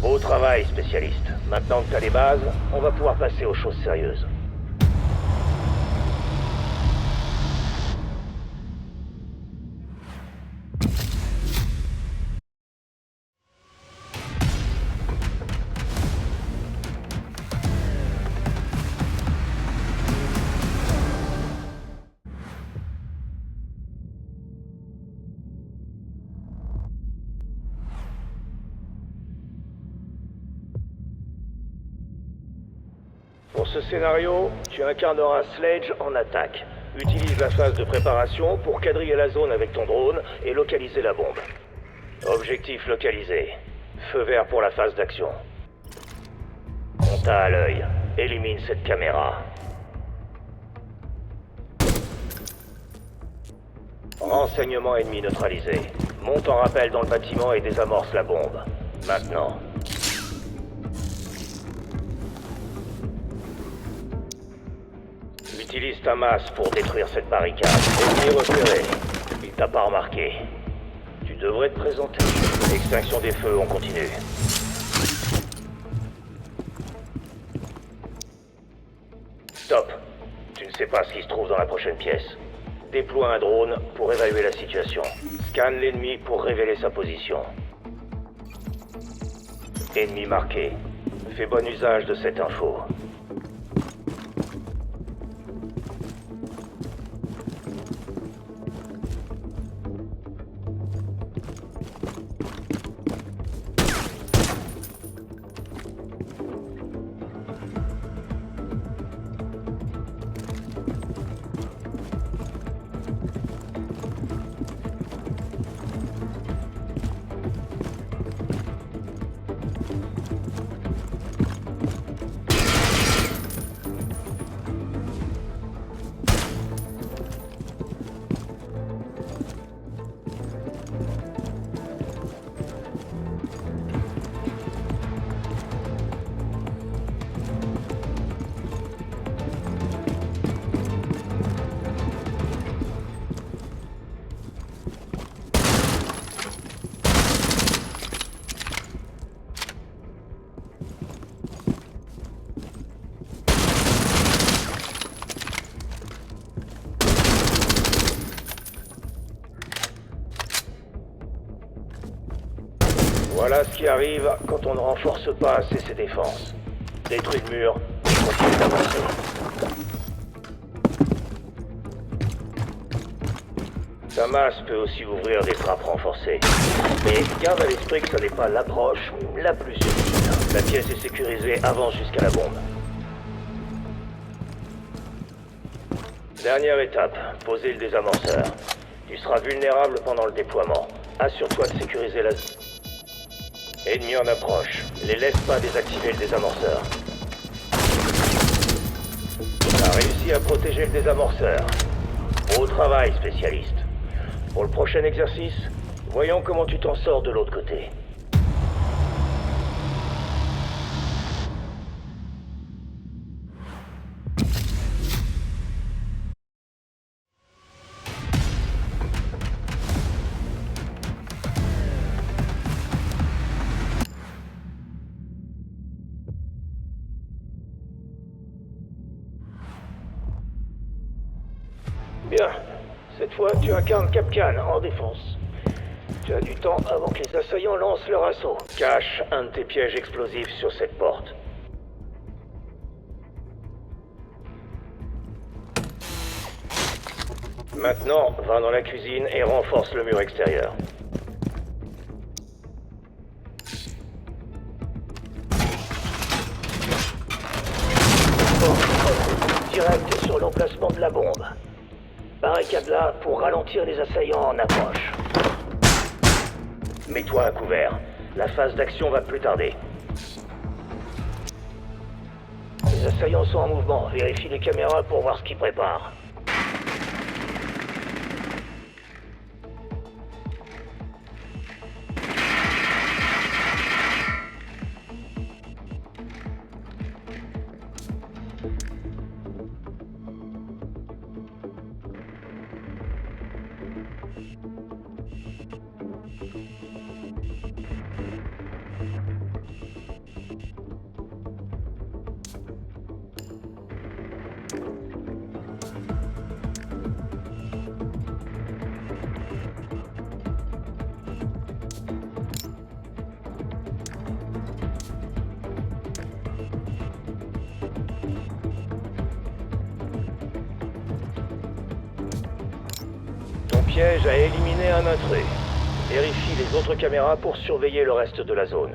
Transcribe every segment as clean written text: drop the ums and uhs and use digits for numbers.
Beau travail, spécialiste. Maintenant que t'as les bases, on va pouvoir passer aux choses sérieuses. Pour ce scénario, tu incarneras Sledge en attaque. Utilise la phase de préparation pour quadriller la zone avec ton drone et localiser la bombe. Objectif localisé. Feu vert pour la phase d'action. Compta à l'œil. Élimine cette caméra. Renseignement ennemi neutralisé. Monte en rappel dans le bâtiment et désamorce la bombe. Maintenant. Utilise ta masse pour détruire cette barricade. Ennemi repéré. Il t'a pas remarqué. Tu devrais te présenter. Extinction des feux, on continue. Stop. Tu ne sais pas ce qui se trouve dans la prochaine pièce. Déploie un drone pour évaluer la situation. Scanne l'ennemi pour révéler sa position. Ennemi marqué. Fais bon usage de cette info. Voilà ce qui arrive quand on ne renforce pas assez ses défenses. Détruis le mur et continue d'avancer. Ta masse peut aussi ouvrir des trappes renforcées. Mais garde à l'esprit que ce n'est pas l'approche la plus utile. La pièce est sécurisée, avance jusqu'à la bombe. Dernière étape, poser le désamorceur. Tu seras vulnérable pendant le déploiement. Assure-toi de sécuriser la zone. Ennemi en approche. Les laisse pas désactiver le désamorceur. T'as réussi à protéger le désamorceur. Beau travail, spécialiste. Pour le prochain exercice, voyons comment tu t'en sors de l'autre côté. Bien. Cette fois, tu incarnes Kapkan en défense. Tu as du temps avant que les assaillants lancent leur assaut. Cache un de tes pièges explosifs sur cette porte. Maintenant, va dans la cuisine et renforce le mur extérieur. Direct sur l'emplacement de la bombe. Barricade là pour ralentir les assaillants en approche. Mets-toi à couvert. La phase d'action va plus tarder. Les assaillants sont en mouvement. Vérifie les caméras pour voir ce qu'ils préparent. piège a éliminé un intrus. Vérifie les autres caméras pour surveiller le reste de la zone.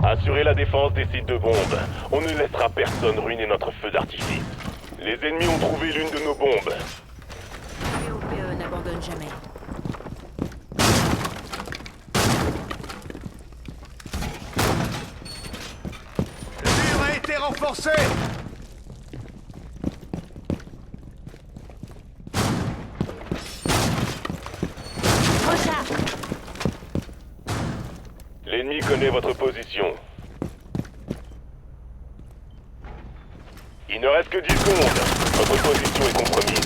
Assurez la défense des sites de bombes. On ne laissera personne ruiner notre feu d'artifice. Les ennemis ont trouvé l'une de nos bombes. POPE n'abandonne jamais. Le mur a été renforcé! Recharge! L'ennemi connaît votre position. Il ne reste que 10 secondes. Votre position est compromise.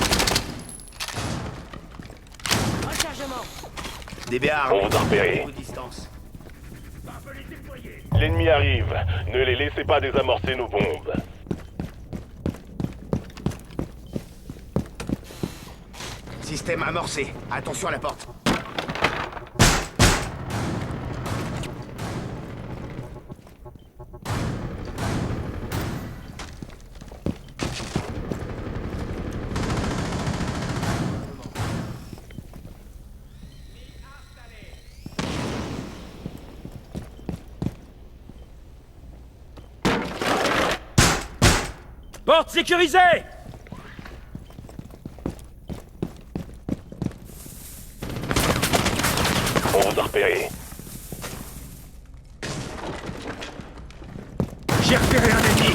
Rechargement! DBA, On vous a repéré. distance. L'ennemi arrive. Ne les laissez pas désamorcer nos bombes. Système amorcé. Attention à la porte. Porte sécurisée! On vous a repéré. J'ai repéré un ennemi!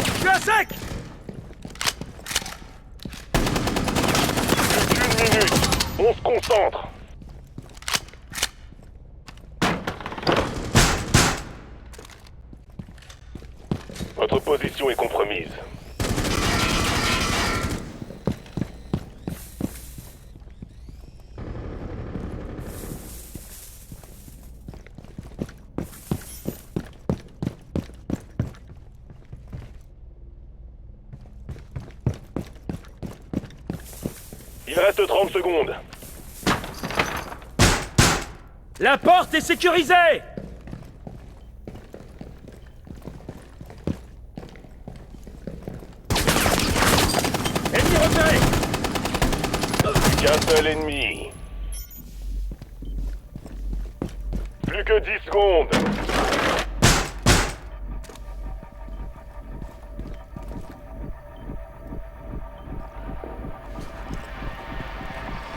Je suis à sec! Une minute. On se concentre. Votre position est compromise. Il reste 30 secondes. La porte est sécurisée! Ennemi repéré! Qu'un seul ennemi. Plus que 10 secondes.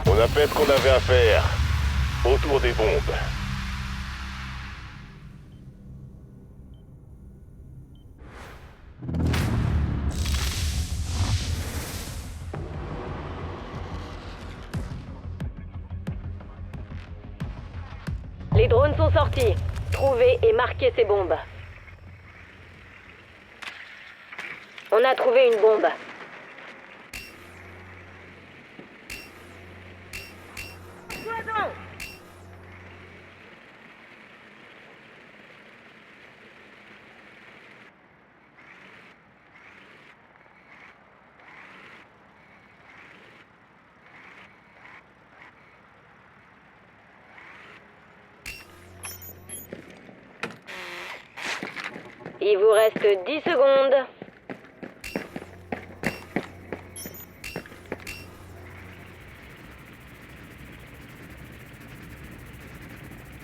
On a fait ce qu'on avait à faire. Autour des bombes. Les drones sont sortis. Trouvez et marquez ces bombes. On a trouvé une bombe. Poison! Il vous reste 10 secondes.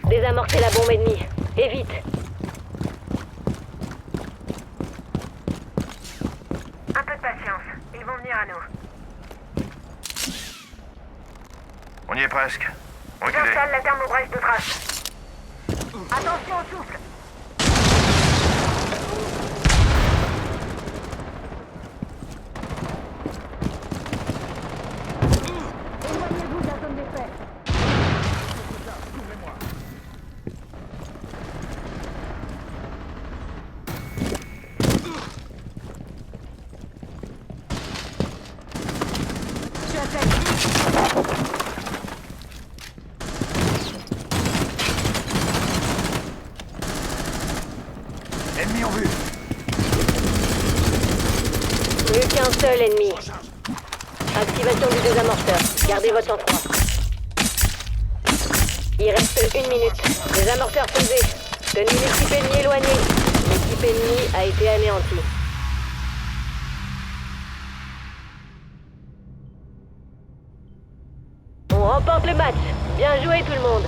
Désamorcez la bombe ennemie. Et vite. Un peu de patience. Ils vont venir à nous. On y est presque. Reculez. J'installe la thermobrèche de trace. Attention au souffle. Éloignez-vous de la zone d'effet. Je suis à sec. Ennemis en vue. Plus qu'un seul ennemi. Activation du désamorceur. Gardez votre sang-froid. Il reste 1 minute. Désamorceur posé. Tenez l'équipe ennemie éloignée. L'équipe ennemie a été anéantie. On remporte le match. Bien joué tout le monde.